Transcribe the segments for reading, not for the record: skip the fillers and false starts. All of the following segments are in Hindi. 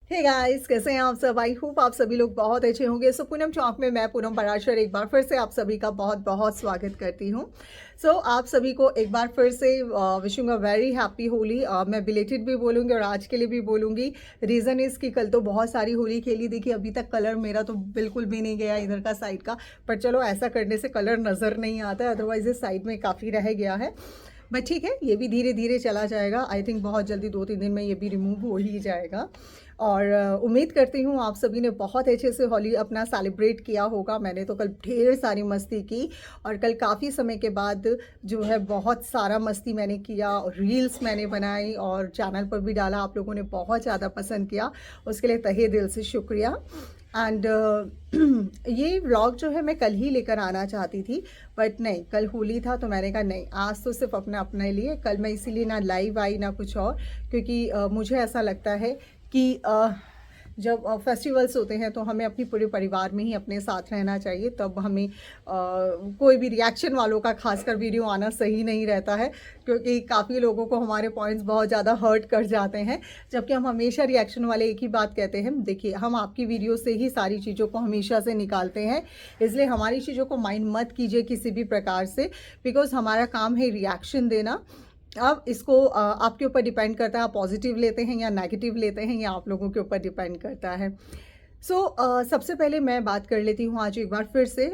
हे गाइस, कैसे हैं आप सब। आई होप आप सभी लोग बहुत अच्छे होंगे। सो पूनम चौक में मैं पूनम पराशर एक बार फिर से आप सभी का बहुत बहुत स्वागत करती हूँ। आप सभी को एक बार फिर से wishing a very happy Holi. मैं बिलेटेड भी बोलूँगी और आज के लिए भी बोलूँगी। रीज़न इज़ कि कल तो बहुत सारी होली खेली। देखिए अभी तक कलर मेरा तो बिल्कुल भी नहीं गया इधर का साइड का, पर चलो ऐसा करने से कलर नज़र नहीं आता है, अदरवाइज इस साइड में काफ़ी रह गया है। बट ठीक है, ये भी धीरे धीरे चला जाएगा। आई थिंक बहुत जल्दी 2-3 दिन में ये भी रिमूव हो ही जाएगा। और उम्मीद करती हूँ आप सभी ने बहुत अच्छे से होली अपना सेलिब्रेट किया होगा। मैंने तो कल ढेर सारी मस्ती की और कल काफ़ी समय के बाद जो है बहुत सारा मस्ती मैंने किया और रील्स मैंने बनाई और चैनल पर भी डाला। आप लोगों ने बहुत ज़्यादा पसंद किया, उसके लिए तहे दिल से शुक्रिया। एंड ये व्लॉग जो है मैं कल ही लेकर आना चाहती थी, बट नहीं, कल होली था तो मैंने कहा नहीं, आज तो सिर्फ अपने लिए। कल मैं इसीलिए ना लाइव आई ना कुछ और, क्योंकि मुझे ऐसा लगता है कि जब फेस्टिवल्स होते हैं तो हमें अपनी पूरे परिवार में ही अपने साथ रहना चाहिए। तब हमें कोई भी रिएक्शन वालों का खासकर वीडियो आना सही नहीं रहता है, क्योंकि काफ़ी लोगों को हमारे पॉइंट्स बहुत ज़्यादा हर्ट कर जाते हैं। जबकि हम हमेशा रिएक्शन वाले एक ही बात कहते हैं, देखिए हम आपकी वीडियो से ही सारी चीज़ों को हमेशा से निकालते हैं, इसलिए हमारी चीज़ों को माइंड मत कीजिए किसी भी प्रकार से, बिकॉज हमारा काम है रिएक्शन देना। अब इसको आपके ऊपर डिपेंड करता है, आप पॉजिटिव लेते हैं या नेगेटिव लेते हैं, या आप लोगों के ऊपर डिपेंड करता है। सबसे पहले मैं बात कर लेती हूँ आज एक बार फिर से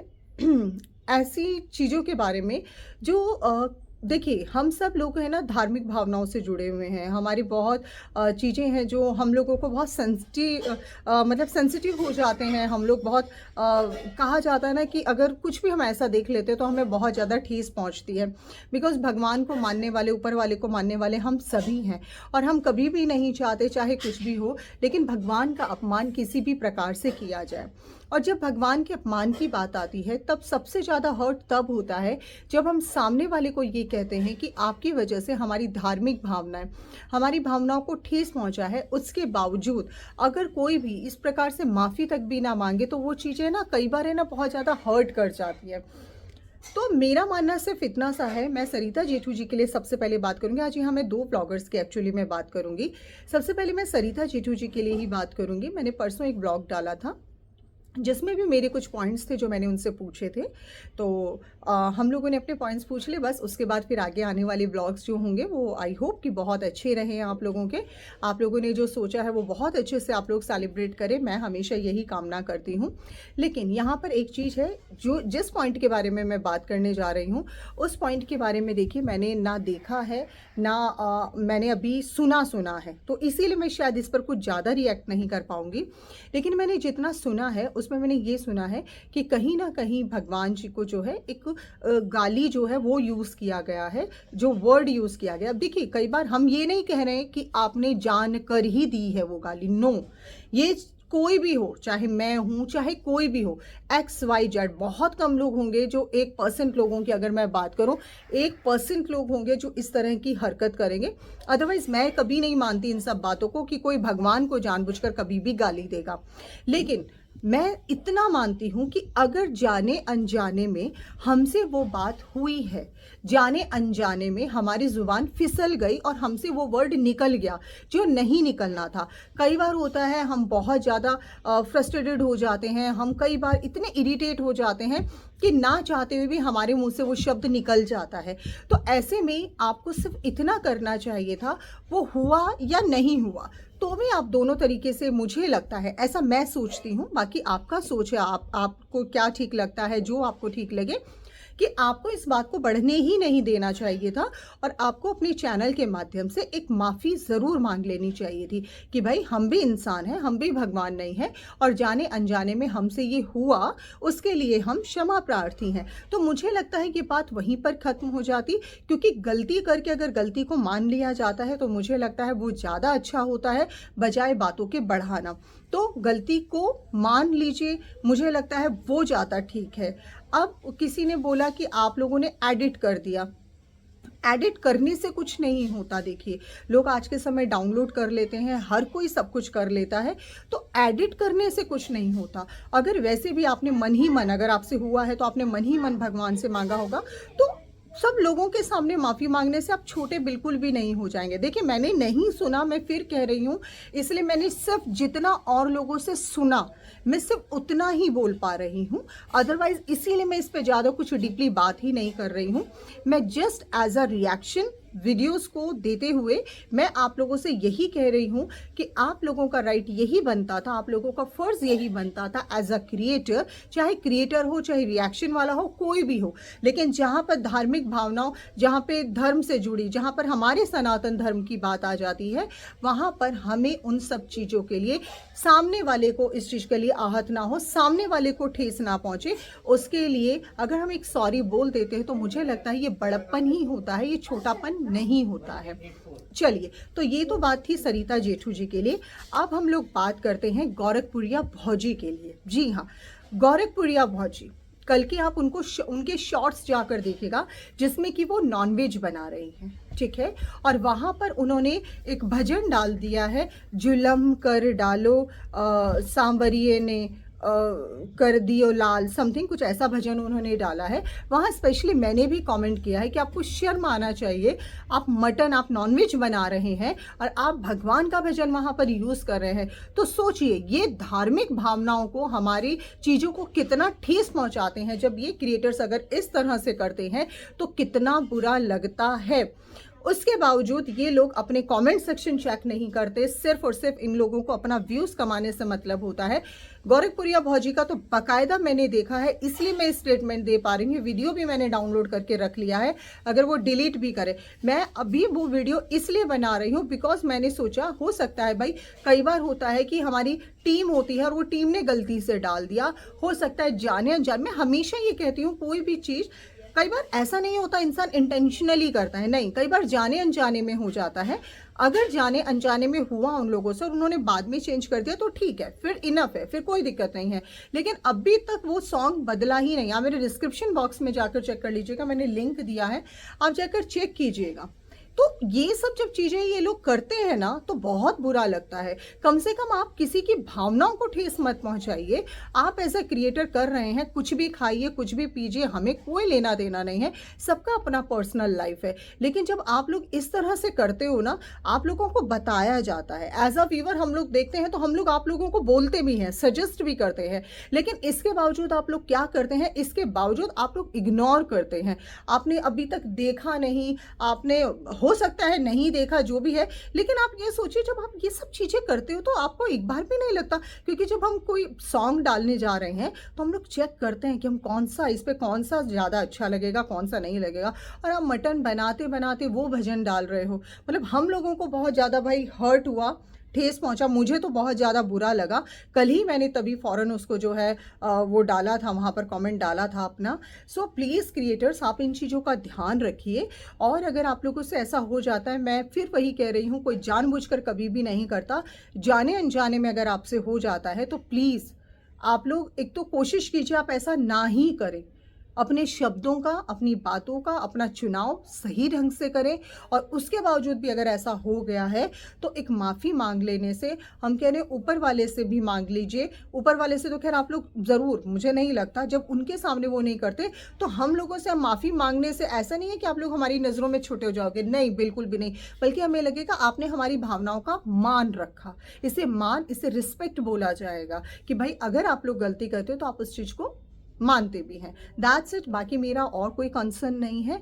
ऐसी चीज़ों के बारे में जो देखिए हम सब लोग हैं ना धार्मिक भावनाओं से जुड़े हुए हैं। हमारी बहुत चीज़ें हैं जो हम लोगों को बहुत मतलब सेंसिटिव हो जाते हैं। हम लोग बहुत कहा जाता है ना कि अगर कुछ भी हम ऐसा देख लेते हैं तो हमें बहुत ज़्यादा ठेस पहुंचती है, बिकॉज भगवान को मानने वाले, ऊपर वाले को मानने वाले हम सभी हैं। और हम कभी भी नहीं चाहते, चाहे कुछ भी हो, लेकिन भगवान का अपमान किसी भी प्रकार से किया जाए। और जब भगवान के अपमान की बात आती है तब सबसे ज़्यादा हर्ट तब होता है जब हम सामने वाले को ये कहते हैं कि आपकी वजह से हमारी धार्मिक भावनाएं, हमारी भावनाओं को ठेस पहुंचा है। उसके बावजूद अगर कोई भी इस प्रकार से माफ़ी तक भी ना मांगे तो वो चीज़ें ना कई बार है ना बहुत ज़्यादा हर्ट कर जाती है। तो मेरा मानना सिर्फ इतना सा है। मैं सरिता जेठू जी के लिए सबसे पहले बात करूंगी। आज यहाँ मैं 2 ब्लॉगर्स की एक्चुअली मैं बात करूंगी। सबसे पहले मैं सरिता जेठू जी के लिए ही बात करूंगी। मैंने परसों एक ब्लॉग डाला था जिसमें भी मेरे कुछ पॉइंट्स थे जो मैंने उनसे पूछे थे। तो हम लोगों ने अपने पॉइंट्स पूछ लिए, बस उसके बाद फिर आगे आने वाले ब्लॉग्स जो होंगे वो आई होप कि बहुत अच्छे रहे हैं आप लोगों के। आप लोगों ने जो सोचा है वो बहुत अच्छे से आप लोग सेलिब्रेट करें, मैं हमेशा यही कामना करती हूँ। लेकिन यहाँ पर एक चीज़ है, जो जिस पॉइंट के बारे में मैं बात करने जा रही हूँ उस पॉइंट के बारे में देखिए मैंने ना देखा है ना मैंने अभी सुना है, तो इसीलिए मैं शायद इस पर कुछ ज़्यादा रिएक्ट नहीं कर पाऊँगी। लेकिन मैंने जितना सुना है उसमें मैंने ये सुना है कि कहीं ना कहीं भगवान जी को जो है एक गाली जो है वो यूज़ किया गया है, जो वर्ड यूज़ किया गया। अब देखिए कई बार हम ये नहीं कह रहे हैं कि आपने जान कर ही दी है वो गाली, नो। ये कोई भी हो, चाहे मैं हूँ चाहे कोई भी हो, XYZ, बहुत कम लोग होंगे जो 1% लोगों की अगर मैं बात करूँ 1% लोग होंगे जो इस तरह की हरकत करेंगे। अदरवाइज मैं कभी नहीं मानती इन सब बातों को कि कोई भगवान को जानबूझकर कभी भी गाली देगा। लेकिन मैं इतना मानती हूँ कि अगर जाने अनजाने में हमसे वो बात हुई है, जाने अनजाने में हमारी ज़ुबान फिसल गई और हमसे वो वर्ड निकल गया जो नहीं निकलना था। कई बार होता है हम बहुत ज़्यादा फ्रस्ट्रेटेड हो जाते हैं, हम कई बार इतने इरिटेट हो जाते हैं कि ना चाहते हुए भी हमारे मुंह से वो शब्द निकल जाता है। तो ऐसे में आपको सिर्फ इतना करना चाहिए था, वो हुआ या नहीं हुआ तो भी आप दोनों तरीके से, मुझे लगता है ऐसा मैं सोचती हूँ, बाकी आपका सोच है, आपको क्या ठीक लगता है, जो आपको ठीक लगे, कि आपको इस बात को बढ़ने ही नहीं देना चाहिए था। और आपको अपने चैनल के माध्यम से एक माफ़ी ज़रूर मांग लेनी चाहिए थी कि भाई हम भी इंसान हैं, हम भी भगवान नहीं हैं, और जाने अनजाने में हमसे ये हुआ, उसके लिए हम क्षमा प्रार्थी हैं। तो मुझे लगता है कि बात वहीं पर ख़त्म हो जाती, क्योंकि गलती करके अगर गलती को मान लिया जाता है तो मुझे लगता है वो ज़्यादा अच्छा होता है बजाय बातों के बढ़ाना। तो गलती को मान लीजिए, मुझे लगता है वो ज़्यादा ठीक है। अब किसी ने बोला कि आप लोगों ने एडिट कर दिया, एडिट करने से कुछ नहीं होता। देखिए लोग आज के समय डाउनलोड कर लेते हैं, हर कोई सब कुछ कर लेता है, तो एडिट करने से कुछ नहीं होता। अगर वैसे भी आपने मन ही मन, अगर आपसे हुआ है तो आपने मन ही मन भगवान से मांगा होगा, तो सब लोगों के सामने माफ़ी मांगने से आप छोटे बिल्कुल भी नहीं हो जाएंगे। देखिए, मैंने नहीं सुना, मैं फिर कह रही हूँ, इसलिए मैंने सिर्फ जितना और लोगों से सुना मैं सिर्फ उतना ही बोल पा रही हूँ। अदरवाइज इसीलिए मैं इस पे ज़्यादा कुछ डीपली बात ही नहीं कर रही हूँ। मैं just as a reaction videos को देते हुए मैं आप लोगों से यही कह रही हूँ कि आप लोगों का राइट यही बनता था, आप लोगों का फ़र्ज़ यही बनता था एज अ क्रिएटर, चाहे क्रिएटर हो चाहे रिएक्शन वाला हो, कोई भी हो। लेकिन जहाँ पर धार्मिक भावनाओं, जहाँ पे धर्म से जुड़ी, जहाँ पर हमारे सनातन धर्म की बात आ जाती है, वहाँ पर हमें उन सब चीज़ों के लिए सामने वाले को इस चीज़ के लिए आहत ना हो, सामने वाले को ठेस ना पहुँचे, उसके लिए अगर हम एक सॉरी बोल देते हैं तो मुझे लगता है ये बड़प्पन ही होता है, ये छोटापन नहीं होता है। चलिए, तो ये तो बात थी सरिता जेठू जी के लिए। अब हम लोग बात करते हैं गोरखपुरिया भौजी के लिए। जी हाँ, गोरखपुरिया भौजी, कल के आप उनको उनके शॉर्ट्स जाकर देखिएगा जिसमें कि वो नॉनवेज बना रही हैं, ठीक है। और वहाँ पर उन्होंने एक भजन डाल दिया है, जुलम कर डालो सांवरिये ने कर दियो लाल, समथिंग कुछ ऐसा भजन उन्होंने डाला है। वहाँ स्पेशली मैंने भी कमेंट किया है कि आपको शर्म आना चाहिए, आप मटन, आप नॉनवेज बना रहे हैं और आप भगवान का भजन वहाँ पर यूज़ कर रहे हैं। तो सोचिए, ये धार्मिक भावनाओं को, हमारी चीज़ों को कितना ठेस पहुँचाते हैं। जब ये क्रिएटर्स अगर इस तरह से करते हैं तो कितना बुरा लगता है। उसके बावजूद ये लोग अपने कमेंट सेक्शन चेक नहीं करते, सिर्फ और सिर्फ इन लोगों को अपना व्यूज़ कमाने से मतलब होता है। गोरखपुरिया भौजी का तो बाकायदा मैंने देखा है, इसलिए मैं स्टेटमेंट दे पा रही हूँ। वीडियो भी मैंने डाउनलोड करके रख लिया है, अगर वो डिलीट भी करे। मैं अभी वो वीडियो इसलिए बना रही हूँ बिकॉज मैंने सोचा हो सकता है भाई, कई बार होता है कि हमारी टीम होती है और वो टीम ने गलती से डाल दिया, हो सकता है जाने अनजाने। मैं हमेशा ये कहती हूँ, कोई भी चीज़ कई बार ऐसा नहीं होता इंसान इंटेंशनली करता है, नहीं, कई बार जाने अनजाने में हो जाता है। अगर जाने अनजाने में हुआ उन लोगों से और उन्होंने बाद में चेंज कर दिया तो ठीक है, फिर इनफ है, फिर कोई दिक्कत नहीं है। लेकिन अभी तक वो सॉन्ग बदला ही नहीं। आप मेरे डिस्क्रिप्शन बॉक्स में जाकर चेक कर लीजिएगा, मैंने लिंक दिया है, आप जाकर चेक कीजिएगा। तो ये सब जब चीज़ें ये लोग करते हैं ना तो बहुत बुरा लगता है। कम से कम आप किसी की भावनाओं को ठेस मत पहुंचाइए। आप एज अ क्रिएटर कर रहे हैं, कुछ भी खाइए, कुछ भी पीजिए, हमें कोई लेना देना नहीं है, सबका अपना पर्सनल लाइफ है। लेकिन जब आप लोग इस तरह से करते हो ना, आप लोगों को बताया जाता है, एज अ व्यूअर हम लोग देखते हैं तो हम लोग आप लोगों को बोलते भी हैं, सजेस्ट भी करते हैं, लेकिन इसके बावजूद आप लोग क्या करते हैं, इसके बावजूद आप लोग इग्नोर करते हैं। आपने अभी तक देखा नहीं, आपने हो सकता है नहीं देखा, जो भी है, लेकिन आप ये सोचिए, जब आप ये सब चीज़ें करते हो तो आपको एक बार भी नहीं लगता, क्योंकि जब हम कोई सॉन्ग डालने जा रहे हैं तो हम लोग चेक करते हैं कि हम कौन सा, इस पे कौन सा ज़्यादा अच्छा लगेगा, कौन सा नहीं लगेगा। और आप मटन बनाते बनाते वो भजन डाल रहे हो, मतलब हम लोगों को बहुत ज़्यादा भाई हर्ट हुआ, ठेस पहुंचा, मुझे तो बहुत ज़्यादा बुरा लगा। कल ही मैंने तभी फ़ौरन उसको जो है वो डाला था, वहाँ पर कमेंट डाला था अपना। सो प्लीज़ क्रिएटर्स, आप इन चीज़ों का ध्यान रखिए। और अगर आप लोगों से ऐसा हो जाता है, मैं फिर वही कह रही हूँ, कोई जानबूझकर कभी भी नहीं करता, जाने अनजाने में अगर आपसे हो जाता है तो प्लीज़ आप लोग एक तो कोशिश कीजिए आप ऐसा ना ही करें। अपने शब्दों का, अपनी बातों का, अपना चुनाव सही ढंग से करें। और उसके बावजूद भी अगर ऐसा हो गया है तो एक माफ़ी मांग लेने से, हम कह रहे हैं ऊपर वाले से भी मांग लीजिए। ऊपर वाले से तो खैर आप लोग ज़रूर, मुझे नहीं लगता, जब उनके सामने वो नहीं करते तो हम लोगों से माफ़ी मांगने से ऐसा नहीं है कि आप लोग हमारी नज़रों में छोटे हो जाओगे, नहीं, बिल्कुल भी नहीं। बल्कि हमें लगेगा आपने हमारी भावनाओं का मान रखा। इसे मान, इसे रिस्पेक्ट बोला जाएगा कि भाई अगर आप लोग गलती करते हो तो आप उस चीज़ को मानते भी हैं। दैट्स इट, बाकी मेरा और कोई कंसर्न नहीं है।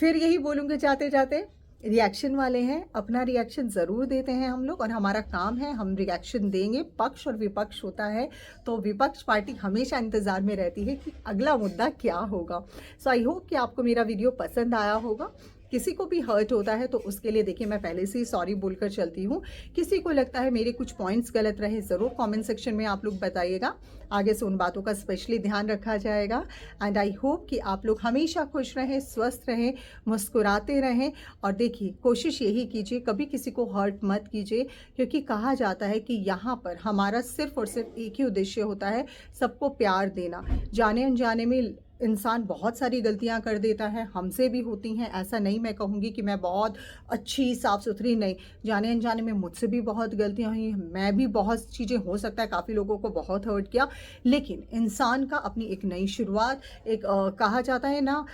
फिर यही बोलूँगी जाते जाते, रिएक्शन वाले हैं, अपना रिएक्शन ज़रूर देते हैं हम लोग, और हमारा काम है, हम रिएक्शन देंगे। पक्ष और विपक्ष होता है तो विपक्ष पार्टी हमेशा इंतज़ार में रहती है कि अगला मुद्दा क्या होगा। सो आई होप कि आपको मेरा वीडियो पसंद आया होगा। किसी को भी हर्ट होता है तो उसके लिए देखिए मैं पहले से ही सॉरी बोलकर चलती हूँ। किसी को लगता है मेरे कुछ पॉइंट्स गलत रहे, ज़रूर कमेंट सेक्शन में आप लोग बताइएगा, आगे से उन बातों का स्पेशली ध्यान रखा जाएगा। एंड आई होप कि आप लोग हमेशा खुश रहें, स्वस्थ रहें, मुस्कुराते रहें। और देखिए, कोशिश यही कीजिए कभी किसी को हर्ट मत कीजिए, क्योंकि कहा जाता है कि यहाँ पर हमारा सिर्फ और सिर्फ एक ही उद्देश्य होता है, सबको प्यार देना। जाने अनजाने में इंसान बहुत सारी गलतियां कर देता है, हमसे भी होती हैं। ऐसा नहीं मैं कहूँगी कि मैं बहुत अच्छी साफ़-सुथरी नहीं, जाने-अनजाने में मुझसे भी बहुत गलतियाँ हुई, मैं भी बहुत चीज़ें हो सकता है काफ़ी लोगों को बहुत हर्ट किया। लेकिन इंसान का अपनी एक नई शुरुआत एक कहा जाता है ना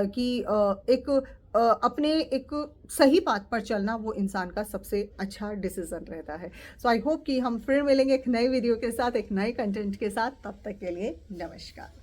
कि एक अपने एक सही पाथ पर चलना वो इंसान का सबसे अच्छा डिसीज़न रहता है। सो आई होप कि हम फिर मिलेंगे एक नए वीडियो के साथ, एक नए कंटेंट के साथ। तब तक के लिए नमस्कार।